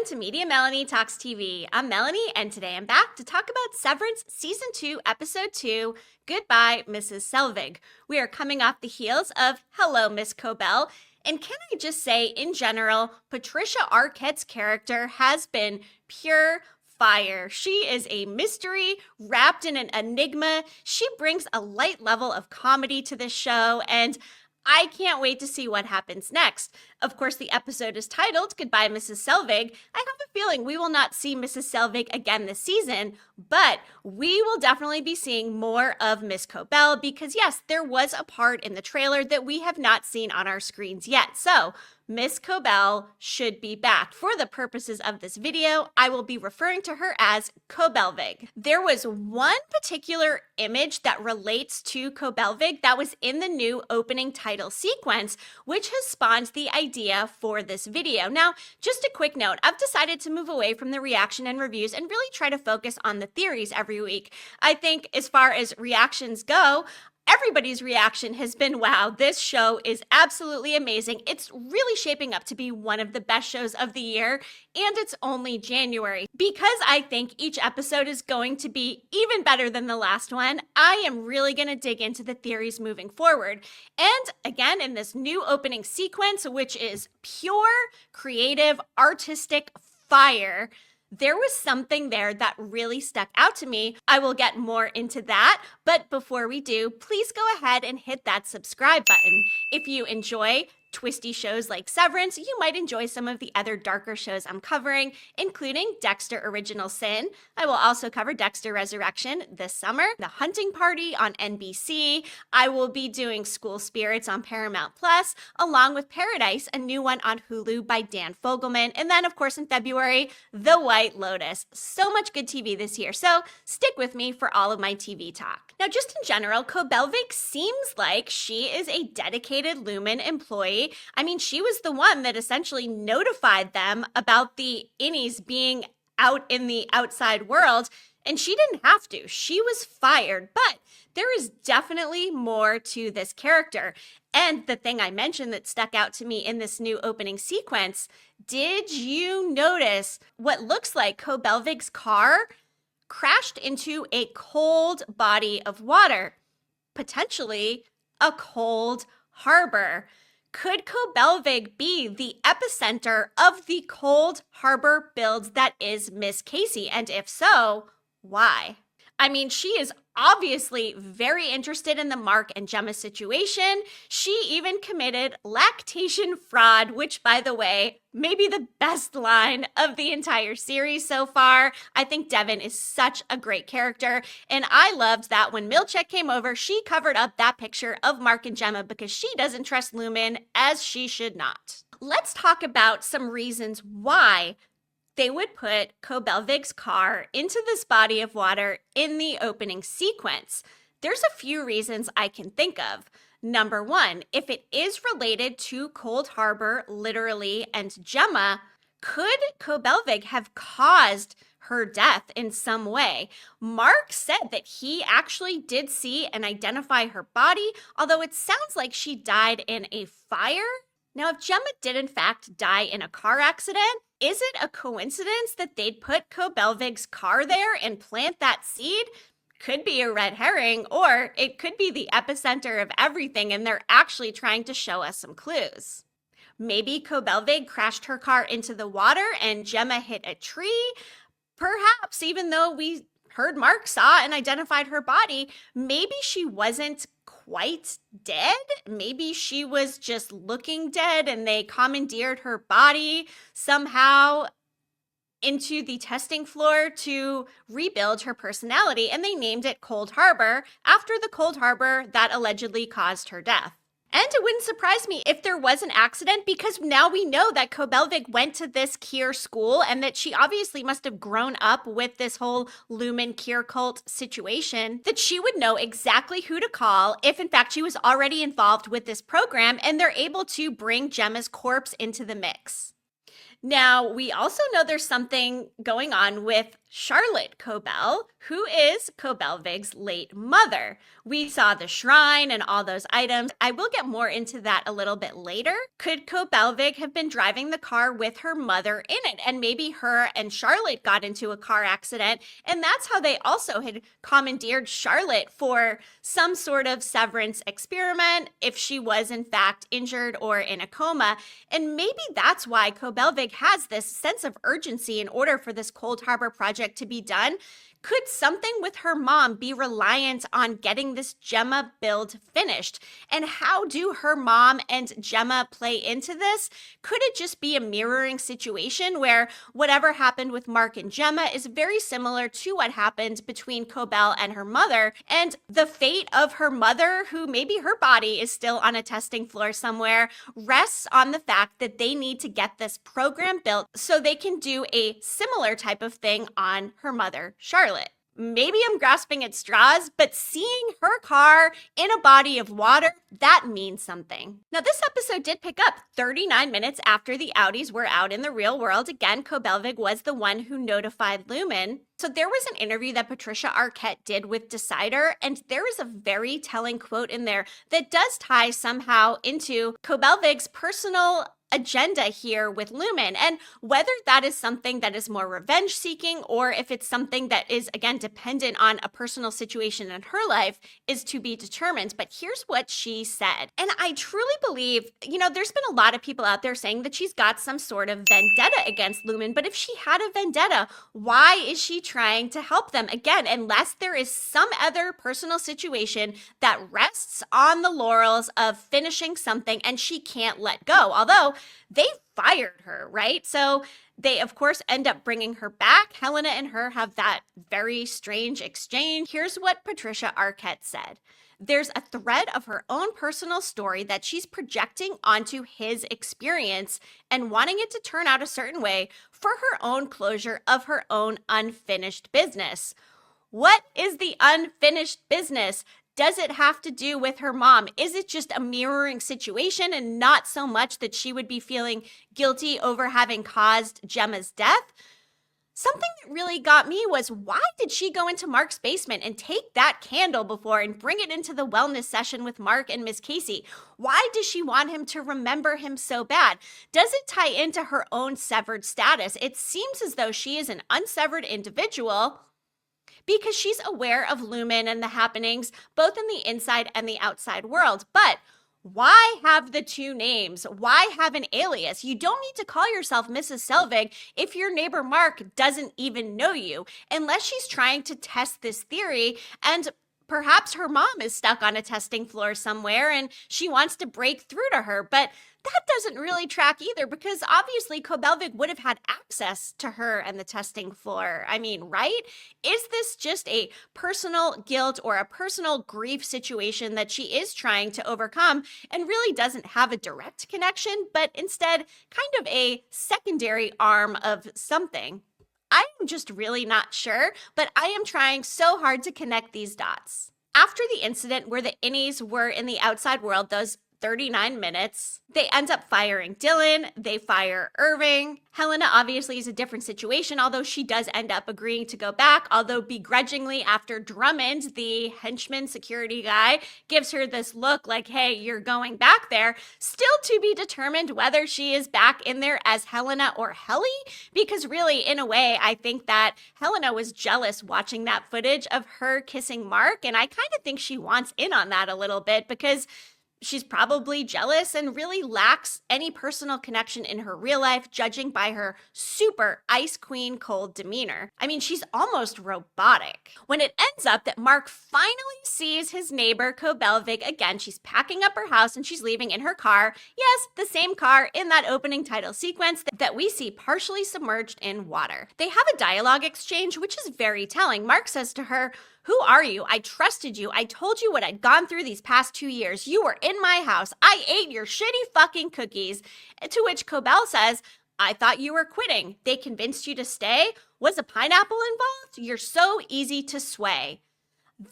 to Media Melanie Talks TV. I'm Melanie, and today I'm back to talk about Severance Season 2, Episode 2, Goodbye, Mrs. Selvig. We are coming off the heels of Hello, Miss Cobel. And can I just say, in general, Patricia Arquette's character has been pure fire. She is a mystery wrapped in an enigma. She brings a light level of comedy to this show, and I can't wait to see what happens next. Of course, the episode is titled Goodbye, Mrs. Selvig. I have a feeling we will not see Mrs. Selvig again this season, but we will definitely be seeing more of Miss Cobel because, yes, there was a part in the trailer that we have not seen on our screens yet. So, Miss Cobel should be back. For the purposes of this video, I will be referring to her as Cobelvig. There was one particular image that relates to Cobelvig that was in the new opening title sequence, which has spawned the idea for this video. Now, just a quick note, I've decided to move away from the reaction and reviews and really try to focus on the theories every week. I think as far as reactions go, everybody's reaction has been, wow, this show is absolutely amazing. It's really shaping up to be one of the best shows of the year, and it's only January. Because I think each episode is going to be even better than the last one, I am really going to dig into the theories moving forward. And again, in this new opening sequence, which is pure, creative, artistic fire, there was something there that really stuck out to me. I will get more into that, but before we do, please go ahead and hit that subscribe button. If you enjoy twisty shows like Severance, you might enjoy some of the other darker shows I'm covering, including Dexter Original Sin. I will also cover Dexter Resurrection this summer, The Hunting Party on NBC. I will be doing School Spirits on Paramount Plus, along with Paradise, a new one on Hulu by Dan Fogelman. And then, of course, in February, The White Lotus. So much good TV this year, so stick with me for all of my TV talk. Now, just in general, Cobelvig seems like she is a dedicated Lumon employee. I mean, she was the one that essentially notified them about the innies being out in the outside world, and she didn't have to. She was fired, but there is definitely more to this character. And the thing I mentioned that stuck out to me in this new opening sequence, did you notice what looks like Cobelvig's car crashed into a cold body of water, potentially a cold harbor? Could Cobelvig be the epicenter of the cold harbor build that is Miss Casey? And if so, why? I mean, she is obviously very interested in the Mark and Gemma situation. She even committed lactation fraud, which, by the way, may be the best line of the entire series so far. I think Devin is such a great character, and I loved that when Milchek came over, she covered up that picture of Mark and Gemma because she doesn't trust Lumon, as she should not. Let's talk about some reasons why they would put Cobelvig's car into this body of water in the opening sequence. There's a few reasons I can think of. Number one, if it is related to Cold Harbor, literally, and Gemma, could Cobelvig have caused her death in some way? Mark said that he actually did see and identify her body, although it sounds like she died in a fire. Now, if Gemma did in fact die in a car accident, is it a coincidence that they'd put Cobelvig's car there and plant that seed? Could be a red herring, or it could be the epicenter of everything and they're actually trying to show us some clues. Maybe Cobelvig crashed her car into the water and Gemma hit a tree. Perhaps, even though we heard Mark saw and identified her body, maybe she wasn't quite dead. Maybe she was just looking dead and they commandeered her body somehow into the testing floor to rebuild her personality, and they named it Cold Harbor after the cold harbor that allegedly caused her death. And it wouldn't surprise me if there was an accident, because now we know that Cobelvig went to this Kier school and that she obviously must have grown up with this whole Lumon Kier cult situation, that she would know exactly who to call if in fact she was already involved with this program and they're able to bring Gemma's corpse into the mix. Now, we also know there's something going on with Charlotte Cobel, who is Cobelvig's late mother. We saw the shrine and all those items. I will get more into that a little bit later. Could Cobelvig have been driving the car with her mother in it? And maybe her and Charlotte got into a car accident, and that's how they also had commandeered Charlotte for some sort of severance experiment if she was in fact injured or in a coma. And maybe that's why Cobelvig has this sense of urgency in order for this Cold Harbor project to be done. Could something with her mom be reliant on getting this Gemma build finished? And how do her mom and Gemma play into this? Could it just be a mirroring situation where whatever happened with Mark and Gemma is very similar to what happened between Cobel and her mother, and the fate of her mother, who maybe her body is still on a testing floor somewhere, rests on the fact that they need to get this program built so they can do a similar type of thing on her mother, Charlotte. Maybe I'm grasping at straws, but seeing her car in a body of water, that means something. Now, this episode did pick up 39 minutes after the Audis were out in the real world. Again, Cobelvig was the one who notified Lumon. So there was an interview that Patricia Arquette did with Decider, and there is a very telling quote in there that does tie somehow into Cobelvig's personal agenda here with Lumon, and whether that is something that is more revenge seeking or if it's something that is, again, dependent on a personal situation in her life is to be determined. But here's what she said. And I truly believe, there's been a lot of people out there saying that she's got some sort of vendetta against Lumon, but if she had a vendetta, why is she trying to help them? Again, unless there is some other personal situation that rests on the laurels of finishing something and she can't let go. Although they fired her, right? So they, of course, end up bringing her back. Helena and her have that very strange exchange. Here's what Patricia Arquette said. There's a thread of her own personal story that she's projecting onto his experience and wanting it to turn out a certain way for her own closure of her own unfinished business. What is the unfinished business? Does it have to do with her mom? Is it just a mirroring situation and not so much that she would be feeling guilty over having caused Gemma's death? Something that really got me was, why did she go into Mark's basement and take that candle before and bring it into the wellness session with Mark and Miss Casey? Why does she want him to remember him so bad? Does it tie into her own severed status? It seems as though she is an unsevered individual because she's aware of Lumon and the happenings, both in the inside and the outside world. But why have the two names? Why have an alias? You don't need to call yourself Mrs. Selvig if your neighbor Mark doesn't even know you, unless she's trying to test this theory and perhaps her mom is stuck on a testing floor somewhere and she wants to break through to her. But that doesn't really track either, because obviously Cobelvig would have had access to her and the testing floor. I mean, right? Is this just a personal guilt or a personal grief situation that she is trying to overcome and really doesn't have a direct connection, but instead kind of a secondary arm of something? I'm just really not sure, but I am trying so hard to connect these dots. After the incident where the innies were in the outside world, those 39 minutes, they end up firing Dylan, they fire Irving. Helena obviously is a different situation, although she does end up agreeing to go back, although begrudgingly after Drummond, the henchman security guy, gives her this look like, hey, you're going back there. Still to be determined whether she is back in there as Helena or Helly, because really, in a way, I think that Helena was jealous watching that footage of her kissing Mark, and I kind of think she wants in on that a little bit, because she's probably jealous and really lacks any personal connection in her real life, judging by her super ice queen cold demeanor. I mean, she's almost robotic. When it ends up that Mark finally sees his neighbor Cobelvig again, she's packing up her house and she's leaving in her car. Yes, the same car in that opening title sequence that we see partially submerged in water. They have a dialogue exchange, which is very telling. Mark says to her, "Who are you? I trusted you. I told you what I'd gone through these past 2 years. You were in my house. I ate your shitty fucking cookies." To which Cobel says, "I thought you were quitting. They convinced you to stay? Was a pineapple involved? You're so easy to sway."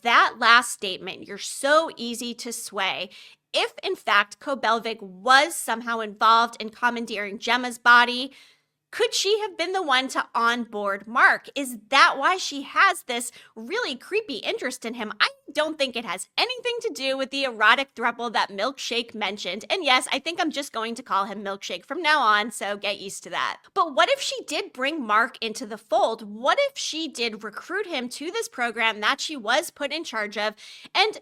That last statement, "you're so easy to sway." If in fact Cobelvig was somehow involved in commandeering Gemma's body, Could she have been the one to onboard Mark? Is that why she has this really creepy interest in him? I don't think it has anything to do with the erotic throuple that Milkshake mentioned. And yes, I think I'm just going to call him Milkshake from now on, so get used to that. But what if she did bring Mark into the fold? What if she did recruit him to this program that she was put in charge of? And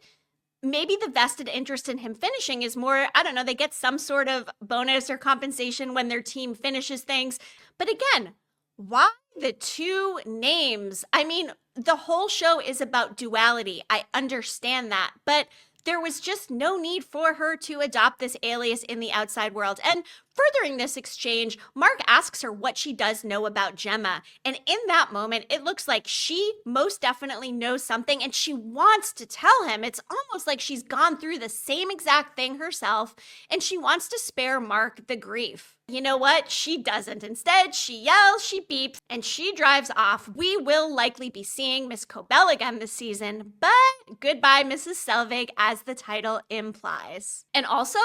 maybe the vested interest in him finishing is more, I don't know, they get some sort of bonus or compensation when their team finishes things. But again, why the two names? I mean, the whole show is about duality. I understand that. But there was just no need for her to adopt this alias in the outside world. And furthering this exchange, Mark asks her what she does know about Gemma. And in that moment, it looks like she most definitely knows something and she wants to tell him. It's almost like she's gone through the same exact thing herself and she wants to spare Mark the grief. You know what? She doesn't. Instead, she yells, she beeps, and she drives off. We will likely be seeing Miss Cobel again this season, but goodbye, Mrs. Selvig, as the title implies. And also,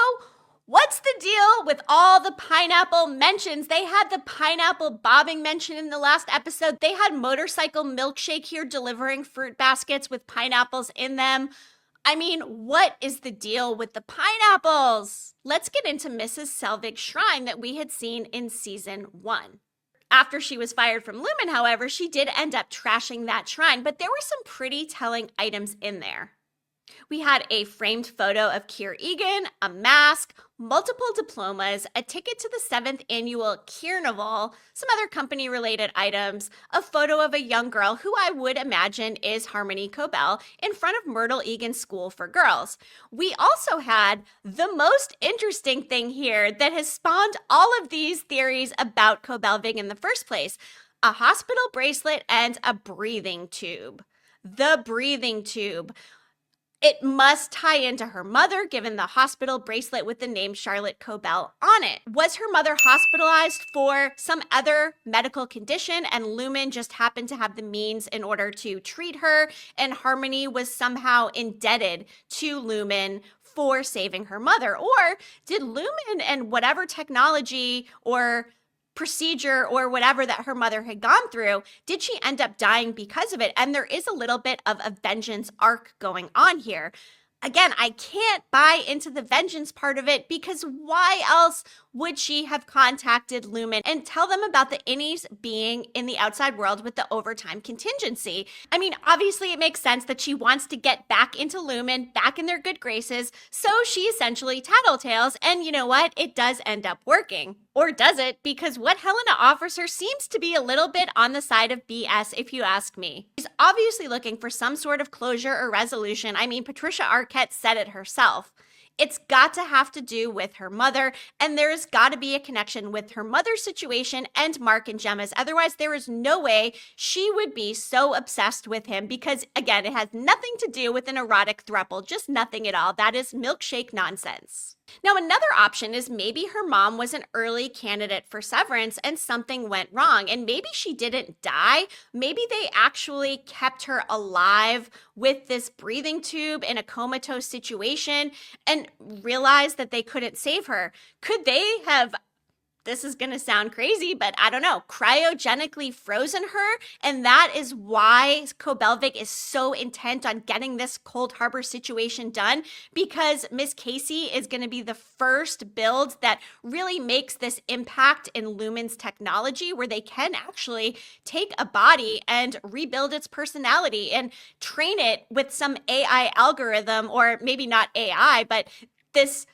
what's the deal with all the pineapple mentions? They had the pineapple bobbing mention in the last episode. They had Motorcycle Milkshake here delivering fruit baskets with pineapples in them. I mean, what is the deal with the pineapples? Let's get into Mrs. Selvig's shrine that we had seen in season 1. After she was fired from Lumon, however, she did end up trashing that shrine, but there were some pretty telling items in there. We had a framed photo of Keir Egan, a mask, multiple diplomas, a ticket to the 7th annual Carnival, some other company-related items, a photo of a young girl who I would imagine is Harmony Cobel in front of Myrtle Egan's School for Girls. We also had the most interesting thing here that has spawned all of these theories about Cobelvig in the first place: a hospital bracelet and a breathing tube. The breathing tube. It must tie into her mother, given the hospital bracelet with the name Charlotte Cobel on it. Was her mother hospitalized for some other medical condition and Lumon just happened to have the means in order to treat her, and Harmony was somehow indebted to Lumon for saving her mother? Or did Lumon and whatever technology or procedure or whatever that her mother had gone through, did she end up dying because of it? And there is a little bit of a vengeance arc going on here. Again, I can't buy into the vengeance part of it because why else would she have contacted Lumon and tell them about the innies being in the outside world with the overtime contingency? I mean, obviously it makes sense that she wants to get back into Lumon, back in their good graces, so she essentially tattletales, and you know what? It does end up working. Or does it? Because what Helena offers her seems to be a little bit on the side of BS, if you ask me. She's obviously looking for some sort of closure or resolution. I mean, Patricia Arquette said it herself. It's got to have to do with her mother, and there's got to be a connection with her mother's situation and Mark and Gemma's. Otherwise, there is no way she would be so obsessed with him because, again, it has nothing to do with an erotic throuple, just nothing at all. That is milkshake nonsense. Now, another option is maybe her mom was an early candidate for Severance and something went wrong, and maybe she didn't die. Maybe they actually kept her alive with this breathing tube in a comatose situation and realized that they couldn't save her. Could they have, this is going to sound crazy, but I don't know, cryogenically frozen her? And that is why Cobelvig is so intent on getting this Cold Harbor situation done, because Miss Casey is going to be the first build that really makes this impact in Lumon's technology, where they can actually take a body and rebuild its personality and train it with some AI algorithm, or maybe not AI, but this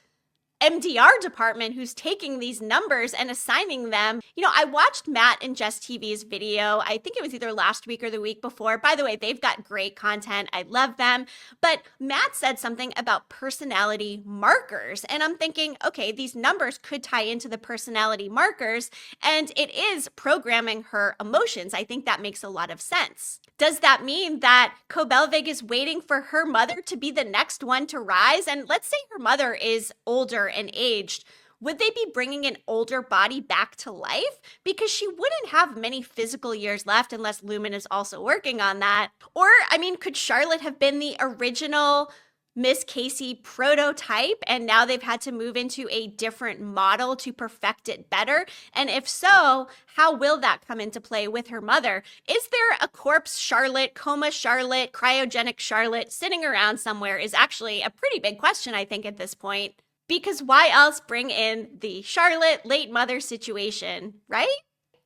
MDR department who's taking these numbers and assigning them. You know, I watched Matt and Jess TV's video. I think it was either last week or the week before. By the way, they've got great content. I love them. But Matt said something about personality markers. And I'm thinking, okay, these numbers could tie into the personality markers. And it is programming her emotions. I think that makes a lot of sense. Does that mean that Cobelvig is waiting for her mother to be the next one to rise? And let's say her mother is older and aged. Would they be bringing an older body back to life? Because she wouldn't have many physical years left unless Lumon is also working on that. Or, I mean, could Charlotte have been the original Miss Casey prototype, and now they've had to move into a different model to perfect it better? And if so, how will that come into play with her mother? Is there a corpse Charlotte, coma Charlotte, cryogenic Charlotte sitting around somewhere is actually a pretty big question, I think, at this point. Because why else bring in the Charlotte late mother situation, right?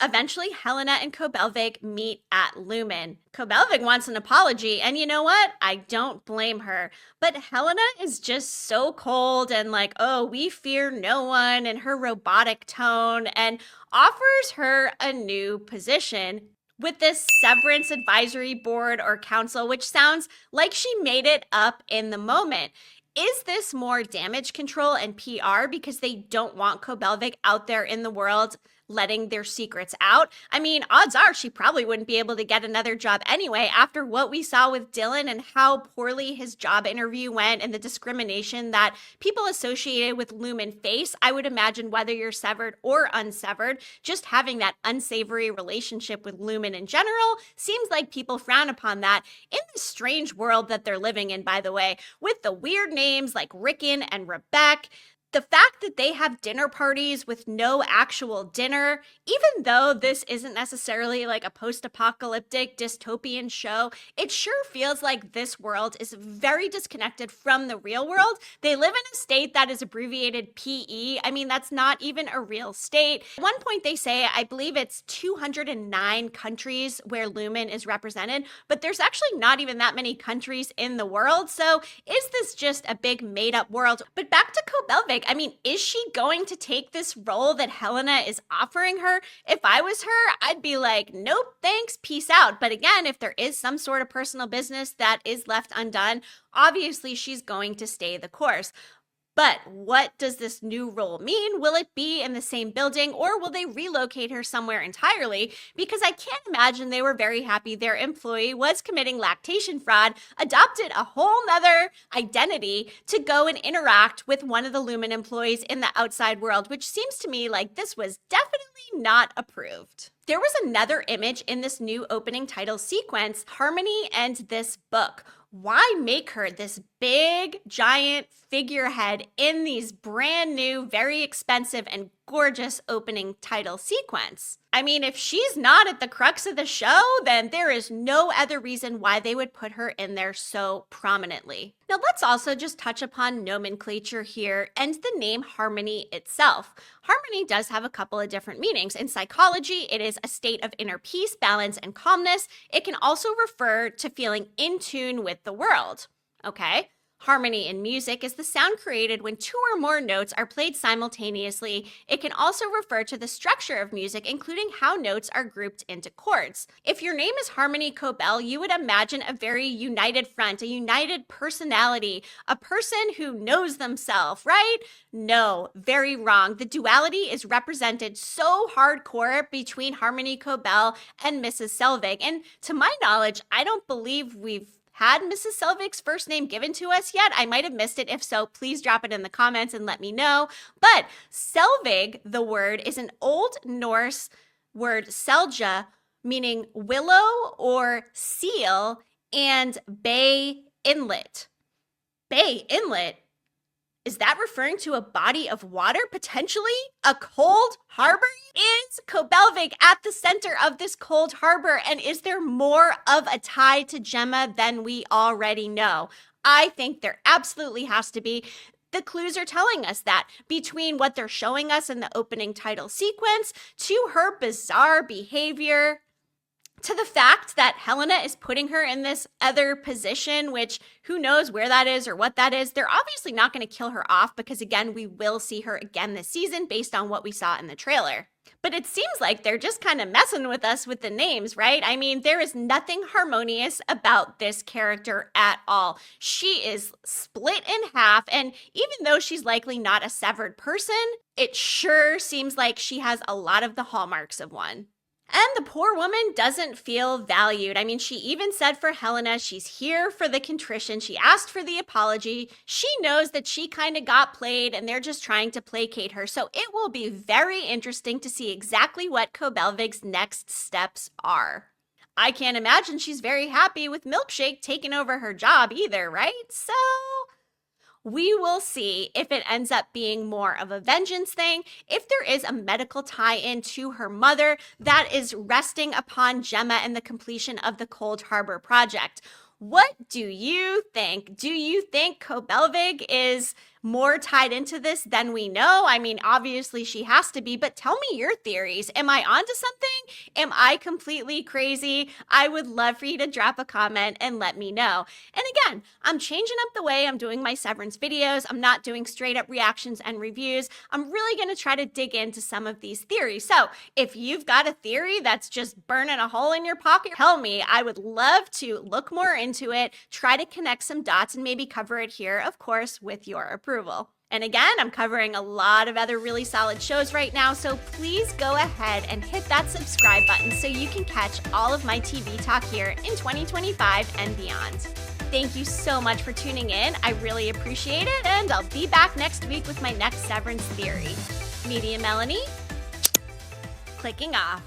Eventually, Helena and Cobelvig meet at Lumon. Cobelvig wants an apology, and you know what? I don't blame her. But Helena is just so cold and like, oh, we fear no one, in her robotic tone, and offers her a new position with this Severance Advisory Board or Council, which sounds like she made it up in the moment. Is this more damage control and PR because they don't want Cobelvig out there in the world letting their secrets out? I mean, odds are she probably wouldn't be able to get another job anyway after what we saw with Dylan and how poorly his job interview went and the discrimination that people associated with Lumon face. I would imagine whether you're severed or unsevered, just having that unsavory relationship with Lumon in general seems like people frown upon that in this strange world that they're living in, by the way, with the weird names like Rickon and Rebecca. The fact that they have dinner parties with no actual dinner, even though this isn't necessarily like a post-apocalyptic dystopian show, it sure feels like this world is very disconnected from the real world. They live in a state that is abbreviated PE. I mean, that's not even a real state. At one point they say, I believe it's 209 countries where Lumon is represented, but there's actually not even that many countries in the world. So is this just a big made-up world? But back to Cobelvig. I mean, is she going to take this role that Helena is offering her? If I was her, I'd be like, nope, thanks, peace out. But again, if there is some sort of personal business that is left undone, obviously she's going to stay the course. But what does this new role mean? Will it be in the same building, or will they relocate her somewhere entirely? Because I can't imagine they were very happy their employee was committing lactation fraud, adopted a whole nother identity to go and interact with one of the Lumon employees in the outside world, which seems to me like this was definitely not approved. There was another image in this new opening title sequence, Harmony and this book. Why make her this big, giant figurehead in these brand new, very expensive and gorgeous opening title sequence? I mean, if she's not at the crux of the show, then there is no other reason why they would put her in there so prominently. Now, let's also just touch upon nomenclature here and the name Harmony itself. Harmony does have a couple of different meanings. In psychology, it is a state of inner peace, balance, and calmness. It can also refer to feeling in tune with the world. Okay? Harmony in music is the sound created when two or more notes are played simultaneously. It can also refer to the structure of music, including how notes are grouped into chords. If your name is Harmony Cobel, you would imagine a very united front, a united personality, a person who knows themselves, right? No, very wrong. The duality is represented so hardcore between Harmony Cobel and Mrs. Selvig. And to my knowledge, I don't believe we've had Mrs. Selvig's first name given to us yet. I might have missed it. If so, please drop it in the comments and let me know. But Selvig, the word, is an Old Norse word selja, meaning willow or seal, and bay inlet. Bay inlet? Is that referring to a body of water, potentially? A cold harbor? Is Cobelvig at the center of this cold harbor? And is there more of a tie to Gemma than we already know? I think there absolutely has to be. The clues are telling us that between what they're showing us in the opening title sequence to her bizarre behavior, to the fact that Helena is putting her in this other position, which who knows where that is or what that is. They're obviously not going to kill her off because, again, we will see her again this season based on what we saw in the trailer. But it seems like they're just kind of messing with us with the names, right? I mean, there is nothing harmonious about this character at all. She is split in half, and even though she's likely not a severed person, it sure seems like she has a lot of the hallmarks of one. And the poor woman doesn't feel valued. I mean, she even said for Helena, she's here for the contrition. She asked for the apology. She knows that she kind of got played and they're just trying to placate her. So it will be very interesting to see exactly what Cobelvig's next steps are. I can't imagine she's very happy with Milkshake taking over her job either, right? So We will see if it ends up being more of a vengeance thing, if there is a medical tie-in to her mother that is resting upon Gemma and the completion of the Cold Harbor project. What do you think? Do you think Cobelvig is more tied into this than we know? I mean, obviously she has to be, but tell me your theories. Am I onto something? Am I completely crazy? I would love for you to drop a comment and let me know. And again, I'm changing up the way I'm doing my Severance videos. I'm not doing straight up reactions and reviews. I'm really going to try to dig into some of these theories. So if you've got a theory that's just burning a hole in your pocket, tell me. I would love to look more into it, try to connect some dots, and maybe cover it here, of course, with your approval. And again, I'm covering a lot of other really solid shows right now, so please go ahead and hit that subscribe button so you can catch all of my TV talk here in 2025 and beyond. Thank you so much for tuning in. I really appreciate it, and I'll be back next week with my next Severance theory. Media Melanie, clicking off.